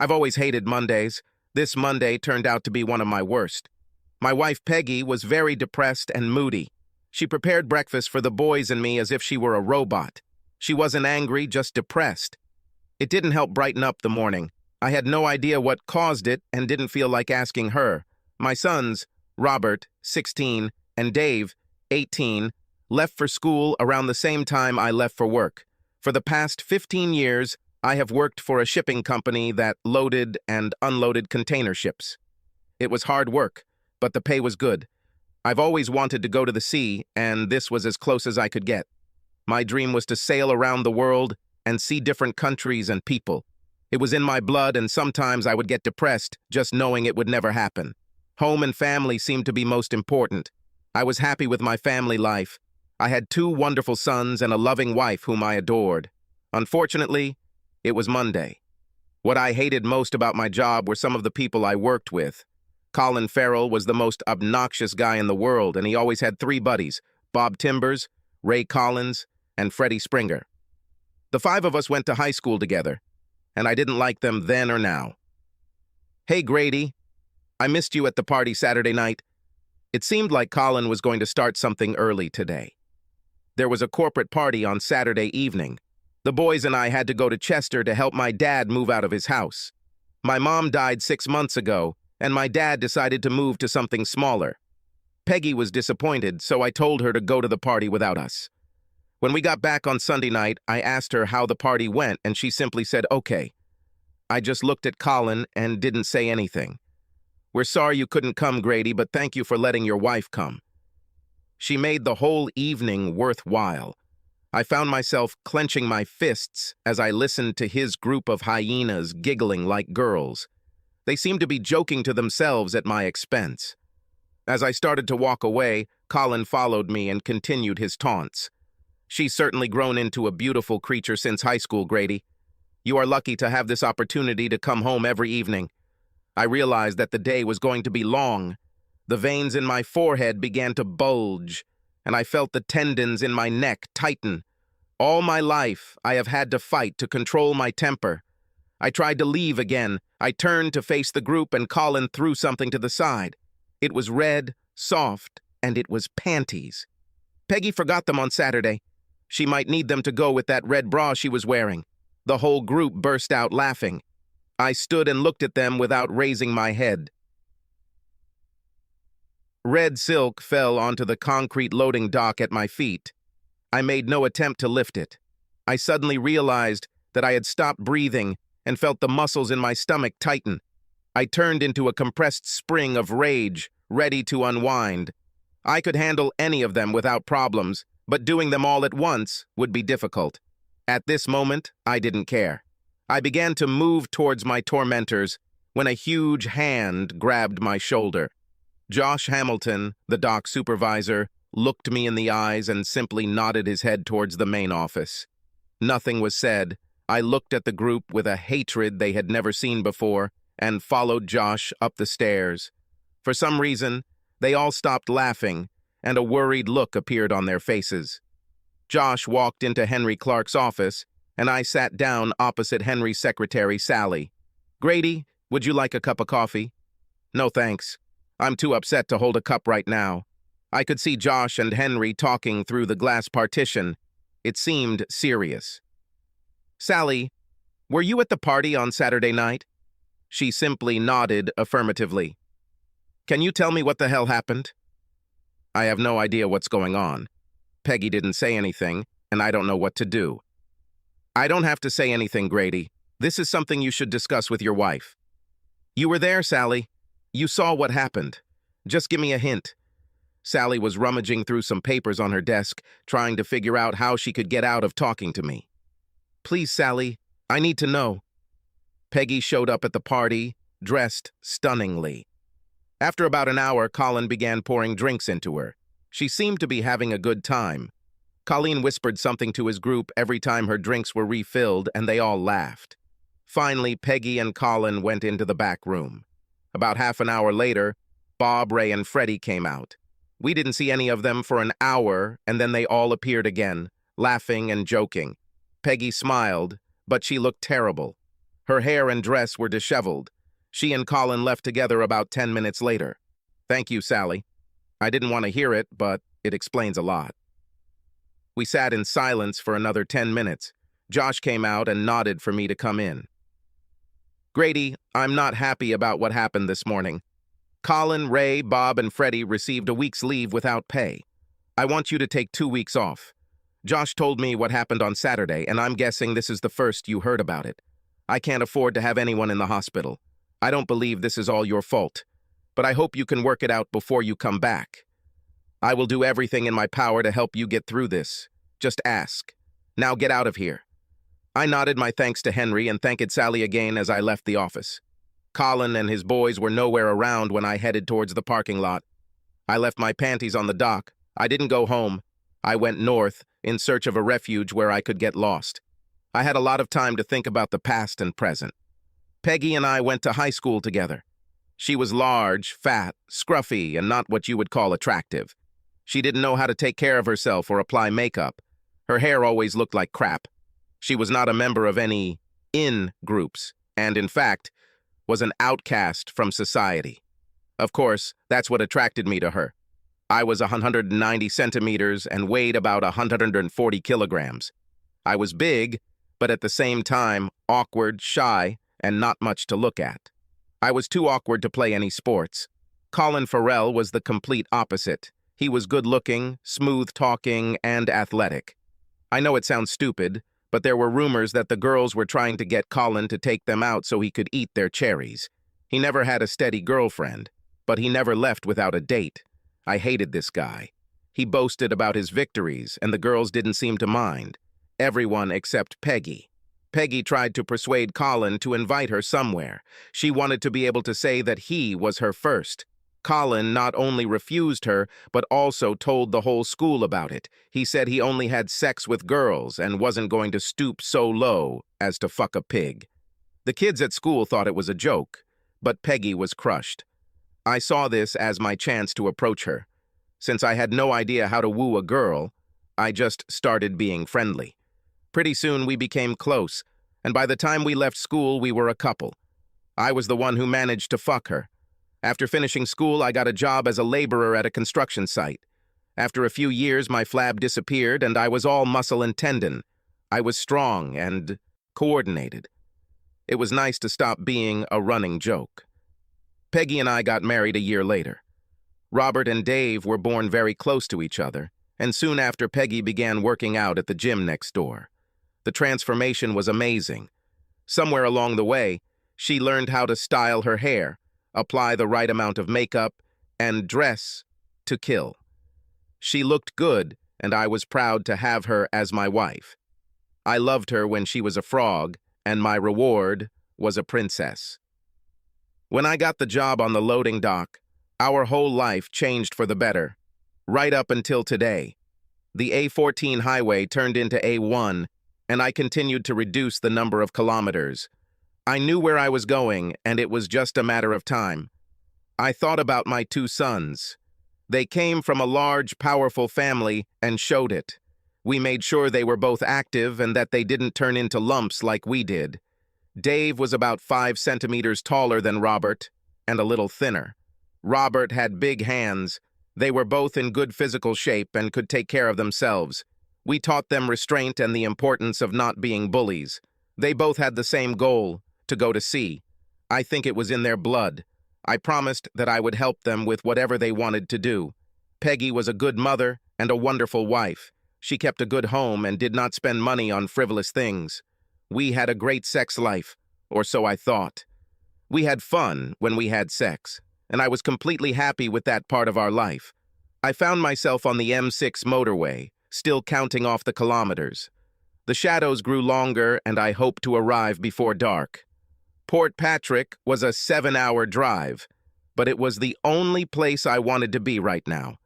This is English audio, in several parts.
I've always hated Mondays. This Monday turned out to be one of my worst. My wife Peggy was very depressed and moody. She prepared breakfast for the boys and me as if she were a robot. She wasn't angry, just depressed. It didn't help brighten up the morning. I had no idea what caused it and didn't feel like asking her. My sons, Robert, 16, and Dave, 18, left for school around the same time I left for work. For the past 15 years, I have worked for a shipping company that loaded and unloaded container ships. It was hard work, but the pay was good. I've always wanted to go to the sea, and this was as close as I could get. My dream was to sail around the world and see different countries and people. It was in my blood, and sometimes I would get depressed just knowing it would never happen. Home and family seemed to be most important. I was happy with my family life. I had 2 wonderful sons and a loving wife whom I adored. Unfortunately, it was Monday. What I hated most about my job were some of the people I worked with. Colin Farrell was the most obnoxious guy in the world, and he always had 3 buddies, Bob Timbers, Ray Collins, and Freddie Springer. The 5 of us went to high school together, and I didn't like them then or now. Hey, Grady, I missed you at the party Saturday night. It seemed like Colin was going to start something early today. There was a corporate party on Saturday evening. The boys and I had to go to Chester to help my dad move out of his house. My mom died 6 months ago, and my dad decided to move to something smaller. Peggy was disappointed, so I told her to go to the party without us. When we got back on Sunday night, I asked her how the party went, and she simply said, "Okay." I just looked at Colin and didn't say anything. "We're sorry you couldn't come, Grady, but thank you for letting your wife come." She made the whole evening worthwhile. I found myself clenching my fists as I listened to his group of hyenas giggling like girls. They seemed to be joking to themselves at my expense. As I started to walk away, Colin followed me and continued his taunts. "She's certainly grown into a beautiful creature since high school, Grady. You are lucky to have this opportunity to come home every evening." I realized that the day was going to be long. The veins in my forehead began to bulge, and I felt the tendons in my neck tighten. All my life, I have had to fight to control my temper. I tried to leave again. I turned to face the group, and Colin threw something to the side. It was red, soft, and it was panties. Peggy forgot them on Saturday. She might need them to go with that red bra she was wearing. The whole group burst out laughing. I stood and looked at them without raising my head. Red silk fell onto the concrete loading dock at my feet. I made no attempt to lift it. I suddenly realized that I had stopped breathing and felt the muscles in my stomach tighten. I turned into a compressed spring of rage, ready to unwind. I could handle any of them without problems, but doing them all at once would be difficult. At this moment, I didn't care. I began to move towards my tormentors when a huge hand grabbed my shoulder. Josh Hamilton, the dock supervisor, looked me in the eyes and simply nodded his head towards the main office. Nothing was said. I looked at the group with a hatred they had never seen before and followed Josh up the stairs. For some reason, they all stopped laughing, and a worried look appeared on their faces. Josh walked into Henry Clark's office, and I sat down opposite Henry's secretary, Sally. "Grady, would you like a cup of coffee?" "No, thanks. I'm too upset to hold a cup right now." I could see Josh and Henry talking through the glass partition. It seemed serious. "Sally, were you at the party on Saturday night?" She simply nodded affirmatively. "Can you tell me what the hell happened?" I have no idea what's going on. Peggy didn't say anything, and I don't know what to do. "I don't have to say anything, Grady. This is something you should discuss with your wife." "You were there, Sally. You saw what happened. Just give me a hint." Sally was rummaging through some papers on her desk, trying to figure out how she could get out of talking to me. "Please, Sally, I need to know." Peggy showed up at the party, dressed stunningly. After about an hour, Colin began pouring drinks into her. She seemed to be having a good time. Colleen whispered something to his group every time her drinks were refilled, and they all laughed. Finally, Peggy and Colin went into the back room. About half an hour later, Bob, Ray, and Freddie came out. We didn't see any of them for an hour, and then they all appeared again, laughing and joking. Peggy smiled, but she looked terrible. Her hair and dress were disheveled. She and Colin left together about 10 minutes later. Thank you, Sally. I didn't want to hear it, but it explains a lot. We sat in silence for another 10 minutes. Josh came out and nodded for me to come in. Grady, I'm not happy about what happened this morning. Colin, Ray, Bob, and Freddie received a week's leave without pay. I want you to take 2 weeks off. Josh told me what happened on Saturday, and I'm guessing this is the first you heard about it. I can't afford to have anyone in the hospital. I don't believe this is all your fault, but I hope you can work it out before you come back. I will do everything in my power to help you get through this. Just ask. Now get out of here. I nodded my thanks to Henry and thanked Sally again as I left the office. Colin and his boys were nowhere around when I headed towards the parking lot. I left my panties on the dock. I didn't go home. I went north in search of a refuge where I could get lost. I had a lot of time to think about the past and present. Peggy and I went to high school together. She was large, fat, scruffy, and not what you would call attractive. She didn't know how to take care of herself or apply makeup. Her hair always looked like crap. She was not a member of any in groups, and in fact, was an outcast from society. Of course, that's what attracted me to her. I was 190 centimeters and weighed about 140 kilograms. I was big, but at the same time, awkward, shy, and not much to look at. I was too awkward to play any sports. Colin Farrell was the complete opposite. He was good-looking, smooth-talking, and athletic. I know it sounds stupid, but there were rumors that the girls were trying to get Colin to take them out so he could eat their cherries. He never had a steady girlfriend, but he never left without a date. I hated this guy. He boasted about his victories, and the girls didn't seem to mind. Everyone except Peggy. Peggy tried to persuade Colin to invite her somewhere. She wanted to be able to say that he was her first. Colin not only refused her, but also told the whole school about it. He said he only had sex with girls and wasn't going to stoop so low as to fuck a pig. The kids at school thought it was a joke, but Peggy was crushed. I saw this as my chance to approach her. Since I had no idea how to woo a girl, I just started being friendly. Pretty soon we became close, and by the time we left school, we were a couple. I was the one who managed to fuck her. After finishing school, I got a job as a laborer at a construction site. After a few years, my flab disappeared, and I was all muscle and tendon. I was strong and coordinated. It was nice to stop being a running joke. Peggy and I got married a year later. Robert and Dave were born very close to each other, and soon after Peggy began working out at the gym next door. The transformation was amazing. Somewhere along the way, she learned how to style her hair, apply the right amount of makeup, and dress to kill. She looked good, and I was proud to have her as my wife. I loved her when she was a frog, and my reward was a princess. When I got the job on the loading dock, our whole life changed for the better, right up until today. The A14 highway turned into A1, and I continued to reduce the number of kilometers. I knew where I was going, and it was just a matter of time. I thought about my 2 sons. They came from a large, powerful family and showed it. We made sure they were both active and that they didn't turn into lumps like we did. Dave was about 5 centimeters taller than Robert and a little thinner. Robert had big hands. They were both in good physical shape and could take care of themselves. We taught them restraint and the importance of not being bullies. They both had the same goal, to go to sea. I think it was in their blood. I promised that I would help them with whatever they wanted to do. Peggy was a good mother and a wonderful wife. She kept a good home and did not spend money on frivolous things. We had a great sex life, or so I thought. We had fun when we had sex, and I was completely happy with that part of our life. I found myself on the M6 motorway, still counting off the kilometers. The shadows grew longer, and I hoped to arrive before dark. Port Patrick was a 7-hour drive, but it was the only place I wanted to be right now.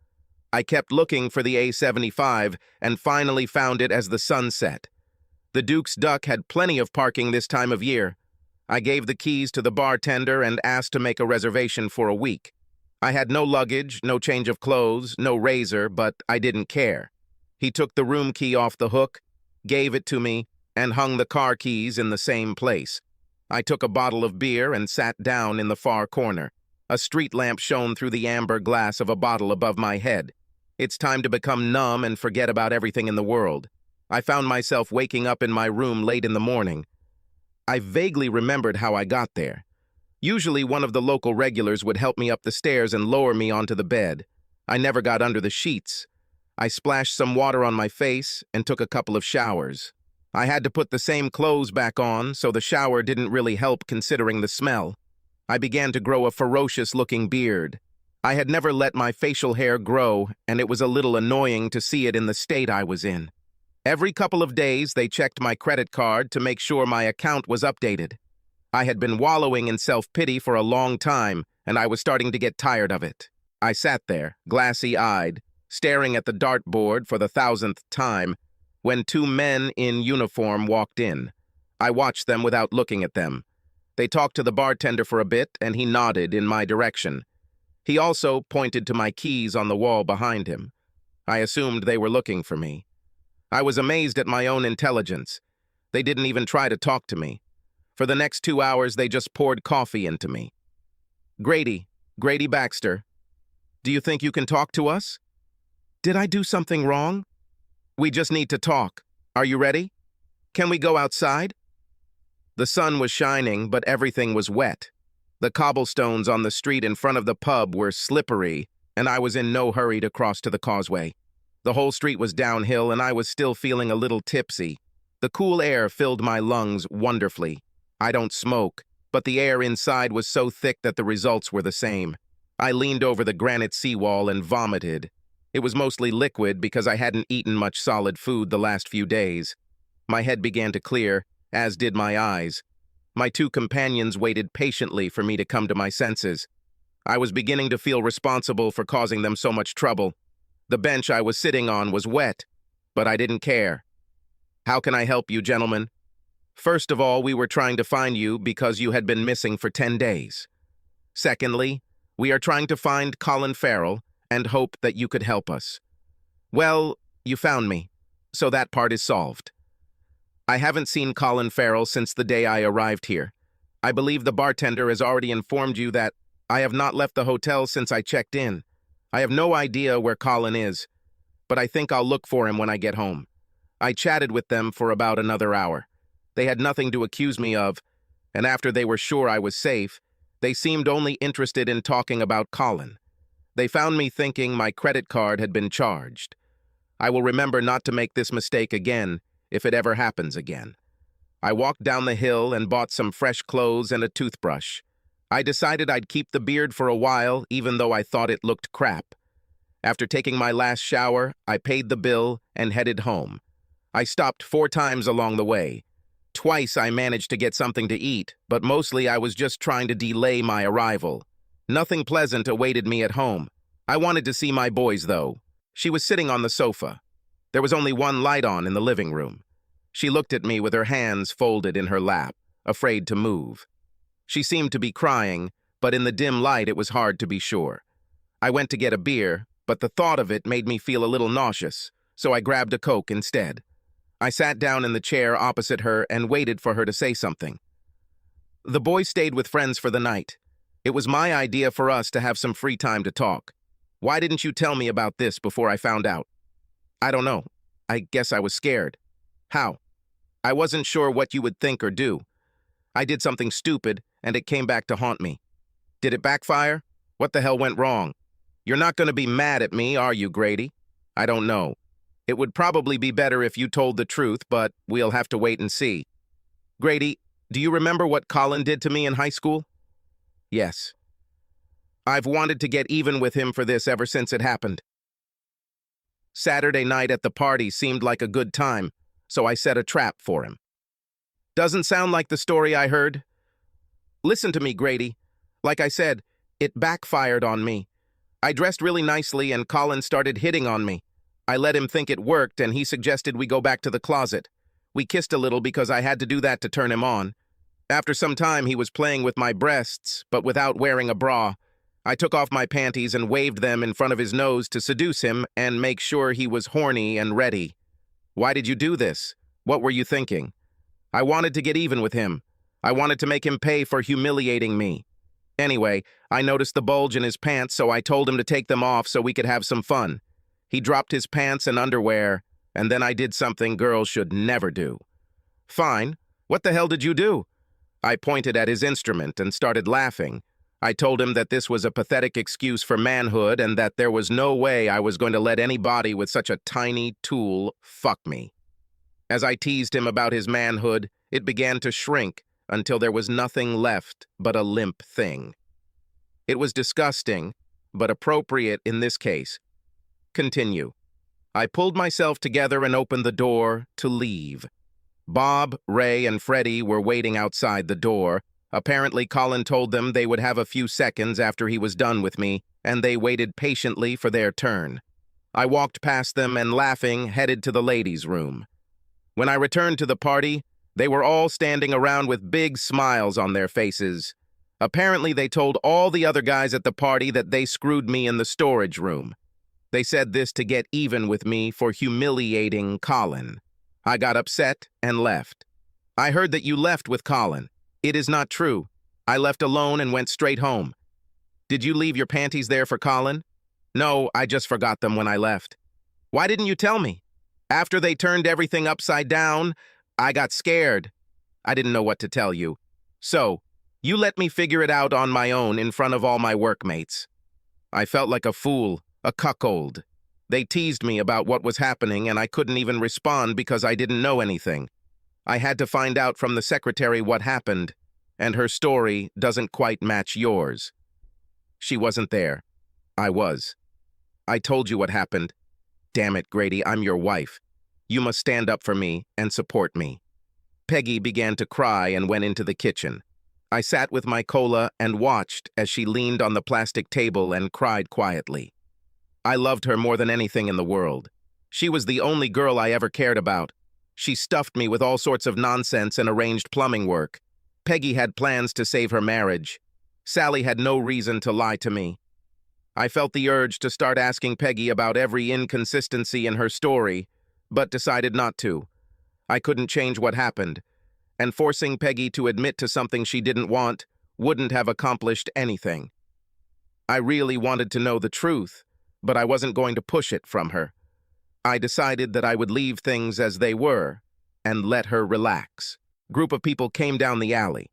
I kept looking for the A75 and finally found it as the sun set. The Duke's Duck had plenty of parking this time of year. I gave the keys to the bartender and asked to make a reservation for a week. I had no luggage, no change of clothes, no razor, but I didn't care. He took the room key off the hook, gave it to me, and hung the car keys in the same place. I took a bottle of beer and sat down in the far corner. A street lamp shone through the amber glass of a bottle above my head. It's time to become numb and forget about everything in the world. I found myself waking up in my room late in the morning. I vaguely remembered how I got there. Usually one of the local regulars would help me up the stairs and lower me onto the bed. I never got under the sheets. I splashed some water on my face and took a couple of showers. I had to put the same clothes back on, so the shower didn't really help considering the smell. I began to grow a ferocious-looking beard. I had never let my facial hair grow, and it was a little annoying to see it in the state I was in. Every couple of days, they checked my credit card to make sure my account was updated. I had been wallowing in self-pity for a long time, and I was starting to get tired of it. I sat there, glassy-eyed, staring at the dartboard for the 1,000th time, when two men in uniform walked in. I watched them without looking at them. They talked to the bartender for a bit, and he nodded in my direction. He also pointed to my keys on the wall behind him. I assumed they were looking for me. I was amazed at my own intelligence. They didn't even try to talk to me. For the next 2 hours, they just poured coffee into me. Grady Baxter, do you think you can talk to us? Did I do something wrong? We just need to talk. Are you ready? Can we go outside? The sun was shining, but everything was wet. The cobblestones on the street in front of the pub were slippery, and I was in no hurry to cross to the causeway. The whole street was downhill, and I was still feeling a little tipsy. The cool air filled my lungs wonderfully. I don't smoke, but the air inside was so thick that the results were the same. I leaned over the granite seawall and vomited. It was mostly liquid because I hadn't eaten much solid food the last few days. My head began to clear, as did my eyes. My two companions waited patiently for me to come to my senses. I was beginning to feel responsible for causing them so much trouble. The bench I was sitting on was wet, but I didn't care. How can I help you, gentlemen? First of all, we were trying to find you because you had been missing for 10 days. Secondly, we are trying to find Colin Farrell and hope that you could help us. Well, you found me, so that part is solved. I haven't seen Colin Farrell since the day I arrived here. I believe the bartender has already informed you that I have not left the hotel since I checked in. I have no idea where Colin is, but I think I'll look for him when I get home. I chatted with them for about another hour. They had nothing to accuse me of, and after they were sure I was safe, they seemed only interested in talking about Colin. They found me thinking my credit card had been charged. I will remember not to make this mistake again if it ever happens again. I walked down the hill and bought some fresh clothes and a toothbrush. I decided I'd keep the beard for a while, even though I thought it looked crap. After taking my last shower, I paid the bill and headed home. I stopped 4 times along the way. Twice I managed to get something to eat, but mostly I was just trying to delay my arrival. Nothing pleasant awaited me at home. I wanted to see my boys, though. She was sitting on the sofa. There was only one light on in the living room. She looked at me with her hands folded in her lap, afraid to move. She seemed to be crying, but in the dim light it was hard to be sure. I went to get a beer, but the thought of it made me feel a little nauseous, so I grabbed a Coke instead. I sat down in the chair opposite her and waited for her to say something. The boys stayed with friends for the night. It was my idea for us to have some free time to talk. Why didn't you tell me about this before I found out? I don't know. I guess I was scared. How? I wasn't sure what you would think or do. I did something stupid, and it came back to haunt me. Did it backfire? What the hell went wrong? You're not going to be mad at me, are you, Grady? I don't know. It would probably be better if you told the truth, but we'll have to wait and see. Grady, do you remember what Colin did to me in high school? Yes. I've wanted to get even with him for this ever since it happened. Saturday night at the party seemed like a good time, so I set a trap for him. Doesn't sound like the story I heard. Listen to me, Grady. Like I said, it backfired on me. I dressed really nicely and Colin started hitting on me. I let him think it worked and he suggested we go back to the closet. We kissed a little because I had to do that to turn him on. After some time, he was playing with my breasts, but without wearing a bra. I took off my panties and waved them in front of his nose to seduce him and make sure he was horny and ready. Why did you do this? What were you thinking? I wanted to get even with him. I wanted to make him pay for humiliating me. Anyway, I noticed the bulge in his pants, so I told him to take them off so we could have some fun. He dropped his pants and underwear, and then I did something girls should never do. Fine. What the hell did you do? I pointed at his instrument and started laughing. I told him that this was a pathetic excuse for manhood and that there was no way I was going to let anybody with such a tiny tool fuck me. As I teased him about his manhood, it began to shrink until there was nothing left but a limp thing. It was disgusting, but appropriate in this case. Continue. I pulled myself together and opened the door to leave. Bob, Ray, and Freddie were waiting outside the door. Apparently, Colin told them they would have a few seconds after he was done with me, and they waited patiently for their turn. I walked past them and, laughing, headed to the ladies' room. When I returned to the party, they were all standing around with big smiles on their faces. Apparently, they told all the other guys at the party that they screwed me in the storage room. They said this to get even with me for humiliating Colin. I got upset and left. I heard that you left with Colin. It is not true. I left alone and went straight home. Did you leave your panties there for Colin? No, I just forgot them when I left. Why didn't you tell me? After they turned everything upside down, I got scared. I didn't know what to tell you. So, you let me figure it out on my own in front of all my workmates. I felt like a fool, a cuckold. They teased me about what was happening and I couldn't even respond because I didn't know anything. I had to find out from the secretary what happened, and her story doesn't quite match yours. She wasn't there. I was. I told you what happened. Damn it, Grady, I'm your wife. You must stand up for me and support me. Peggy began to cry and went into the kitchen. I sat with my cola and watched as she leaned on the plastic table and cried quietly. I loved her more than anything in the world. She was the only girl I ever cared about. She stuffed me with all sorts of nonsense and arranged plumbing work. Peggy had plans to save her marriage. Sally had no reason to lie to me. I felt the urge to start asking Peggy about every inconsistency in her story, but decided not to. I couldn't change what happened, and forcing Peggy to admit to something she didn't want wouldn't have accomplished anything. I really wanted to know the truth, but I wasn't going to push it from her. I decided that I would leave things as they were and let her relax. Group of people came down the alley.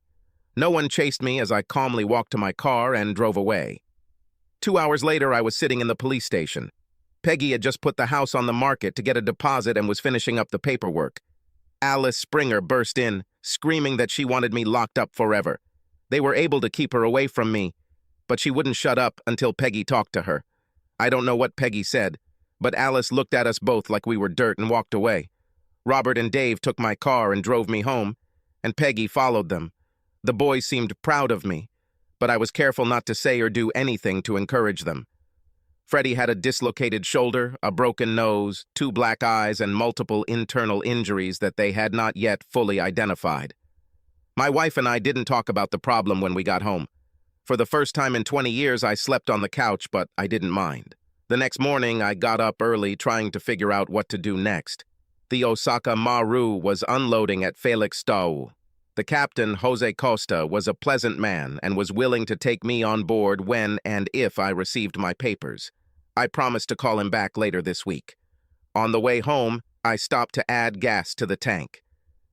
No one chased me as I calmly walked to my car and drove away. 2 hours later, I was sitting in the police station. Peggy had just put the house on the market to get a deposit and was finishing up the paperwork. Alice Springer burst in, screaming that she wanted me locked up forever. They were able to keep her away from me, but she wouldn't shut up until Peggy talked to her. I don't know what Peggy said, but Alice looked at us both like we were dirt and walked away. Robert and Dave took my car and drove me home, and Peggy followed them. The boys seemed proud of me, but I was careful not to say or do anything to encourage them. Freddie had a dislocated shoulder, a broken nose, 2 black eyes, and multiple internal injuries that they had not yet fully identified. My wife and I didn't talk about the problem when we got home. For the first time in 20 years, I slept on the couch, but I didn't mind. The next morning, I got up early trying to figure out what to do next. The Osaka Maru was unloading at Felix Stau. The captain, Jose Costa, was a pleasant man and was willing to take me on board when and if I received my papers. I promised to call him back later this week. On the way home, I stopped to add gas to the tank.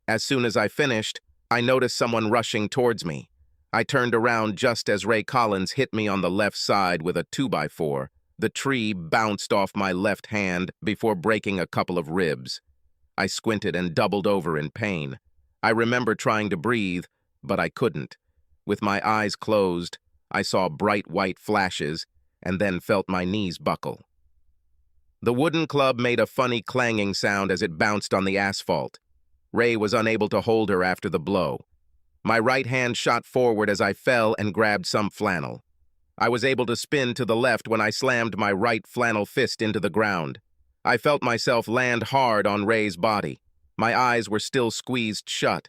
As soon as I finished, I noticed someone rushing towards me. I turned around just as Ray Collins hit me on the left side with a 2x4. The tree bounced off my left hand before breaking a couple of ribs. I squinted and doubled over in pain. I remember trying to breathe, but I couldn't. With my eyes closed, I saw bright white flashes and then felt my knees buckle. The wooden club made a funny clanging sound as it bounced on the asphalt. Ray was unable to hold her after the blow. My right hand shot forward as I fell and grabbed some flannel. I was able to spin to the left when I slammed my right flannel fist into the ground. I felt myself land hard on Ray's body. My eyes were still squeezed shut,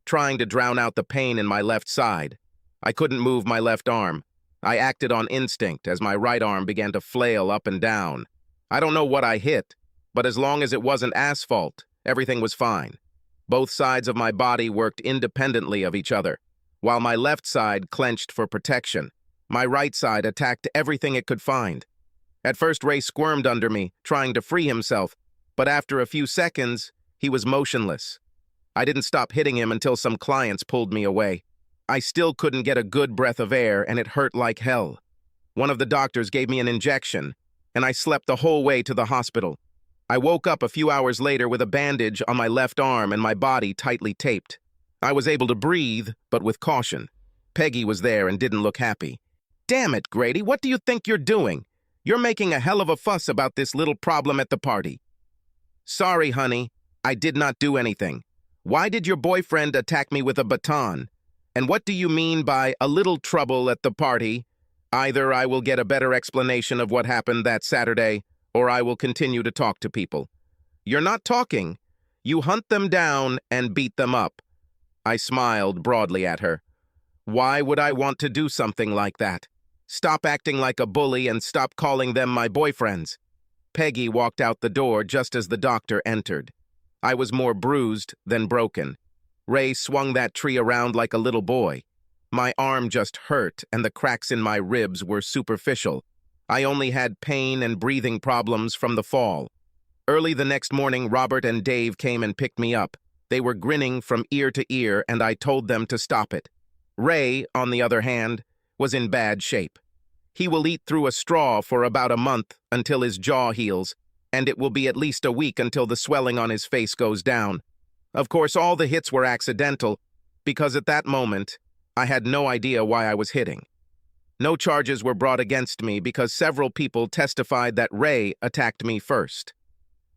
trying to drown out the pain in my left side. I couldn't move my left arm. I acted on instinct as my right arm began to flail up and down. I don't know what I hit, but as long as it wasn't asphalt, everything was fine. Both sides of my body worked independently of each other. While my left side clenched for protection, my right side attacked everything it could find. At first, Ray squirmed under me, trying to free himself, but after a few seconds, he was motionless. I didn't stop hitting him until some clients pulled me away. I still couldn't get a good breath of air, and it hurt like hell. One of the doctors gave me an injection, and I slept the whole way to the hospital. I woke up a few hours later with a bandage on my left arm and my body tightly taped. I was able to breathe, but with caution. Peggy was there and didn't look happy. "Damn it, Grady, what do you think you're doing? You're making a hell of a fuss about this little problem at the party." "Sorry, honey, I did not do anything. Why did your boyfriend attack me with a baton? And what do you mean by a little trouble at the party? Either I will get a better explanation of what happened that Saturday, or I will continue to talk to people." "You're not talking. You hunt them down and beat them up." I smiled broadly at her. "Why would I want to do something like that? Stop acting like a bully and stop calling them my boyfriends." Peggy walked out the door just as the doctor entered. I was more bruised than broken. Ray swung that tree around like a little boy. My arm just hurt, and the cracks in my ribs were superficial. I only had pain and breathing problems from the fall. Early the next morning, Robert and Dave came and picked me up. They were grinning from ear to ear, and I told them to stop it. Ray, on the other hand, was in bad shape. He will eat through a straw for about a month until his jaw heals, and it will be at least a week until the swelling on his face goes down. Of course, all the hits were accidental, because at that moment, I had no idea why I was hitting. No charges were brought against me because several people testified that Ray attacked me first.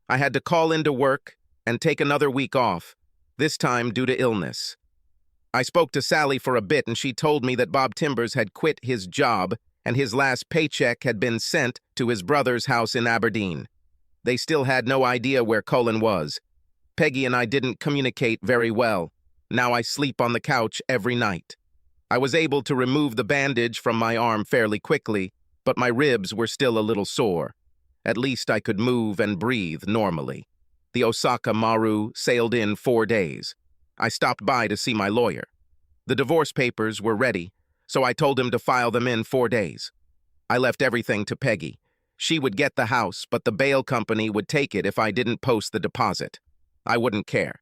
I had to call into work and take another week off, this time due to illness. I spoke to Sally for a bit, and she told me that Bob Timbers had quit his job and his last paycheck had been sent to his brother's house in Aberdeen. They still had no idea where Cullen was. Peggy and I didn't communicate very well. Now I sleep on the couch every night. I was able to remove the bandage from my arm fairly quickly, but my ribs were still a little sore. At least I could move and breathe normally. The Osaka Maru sailed in 4 days. I stopped by to see my lawyer. The divorce papers were ready, so I told him to file them in 4 days. I left everything to Peggy. She would get the house, but the bail company would take it if I didn't post the deposit. I wouldn't care.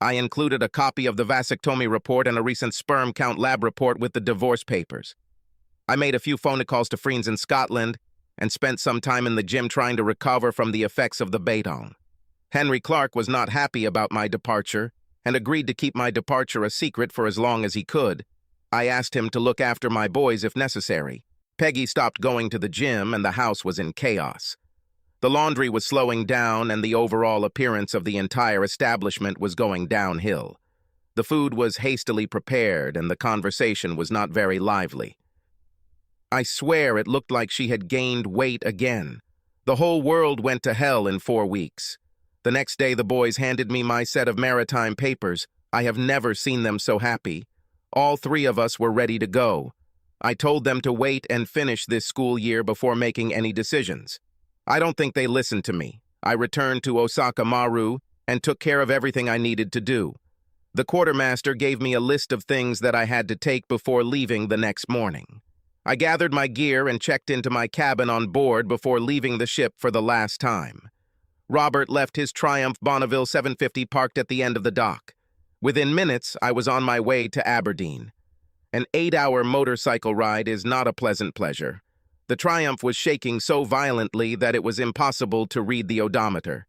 I included a copy of the vasectomy report and a recent sperm count lab report with the divorce papers. I made a few phone calls to friends in Scotland and spent some time in the gym trying to recover from the effects of the beatdown. Henry Clark was not happy about my departure and agreed to keep my departure a secret for as long as he could. I asked him to look after my boys if necessary. Peggy stopped going to the gym and the house was in chaos. The laundry was slowing down and the overall appearance of the entire establishment was going downhill. The food was hastily prepared and the conversation was not very lively. I swear it looked like she had gained weight again. The whole world went to hell in 4 weeks. The next day the boys handed me my set of maritime papers. I have never seen them so happy. All 3 of us were ready to go. I told them to wait and finish this school year before making any decisions. I don't think they listened to me. I returned to Osaka Maru and took care of everything I needed to do. The quartermaster gave me a list of things that I had to take before leaving the next morning. I gathered my gear and checked into my cabin on board before leaving the ship for the last time. Robert left his Triumph Bonneville 750 parked at the end of the dock. Within minutes, I was on my way to Aberdeen. An 8-hour motorcycle ride is not a pleasant pleasure. The Triumph was shaking so violently that it was impossible to read the odometer.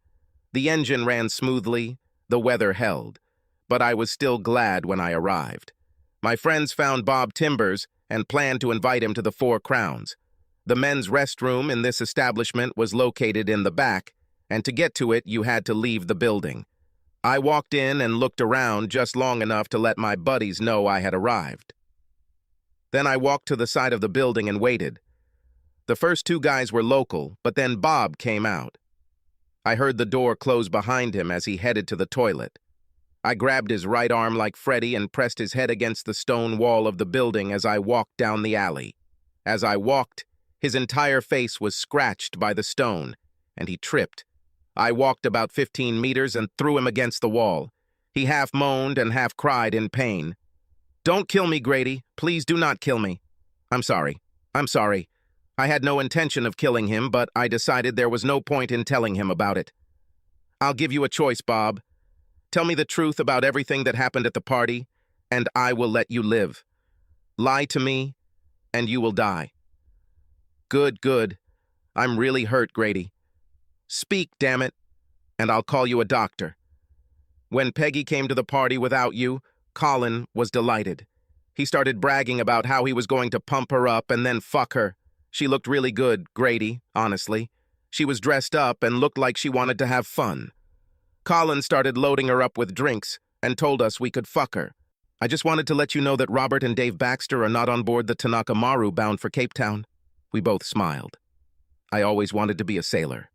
The engine ran smoothly, the weather held, but I was still glad when I arrived. My friends found Bob Timbers and planned to invite him to the Four Crowns. The men's restroom in this establishment was located in the back, and to get to it, you had to leave the building. I walked in and looked around just long enough to let my buddies know I had arrived. Then I walked to the side of the building and waited. The first 2 guys were local, but then Bob came out. I heard the door close behind him as he headed to the toilet. I grabbed his right arm like Freddy and pressed his head against the stone wall of the building as I walked down the alley. As I walked, his entire face was scratched by the stone, and he tripped. I walked about 15 meters and threw him against the wall. He half moaned and half cried in pain. "Don't kill me, Grady. Please do not kill me." "I'm sorry. I'm sorry. I had no intention of killing him, but I decided there was no point in telling him about it. I'll give you a choice, Bob. Tell me the truth about everything that happened at the party, and I will let you live. Lie to me, and you will die." "Good, good. I'm really hurt, Grady. Speak, damn it, and I'll call you a doctor." When Peggy came to the party without you, Colin was delighted. He started bragging about how he was going to pump her up and then fuck her. She looked really good, Grady, honestly. She was dressed up and looked like she wanted to have fun. Colin started loading her up with drinks and told us we could fuck her. "I just wanted to let you know that Robert and Dave Baxter are not on board the Tanaka Maru bound for Cape Town." We both smiled. I always wanted to be a sailor.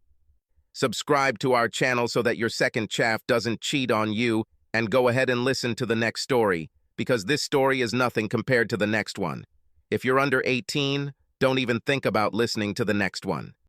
Subscribe to our channel so that your second chaff doesn't cheat on you, and go ahead and listen to the next story, because this story is nothing compared to the next one. If you're under 18, don't even think about listening to the next one.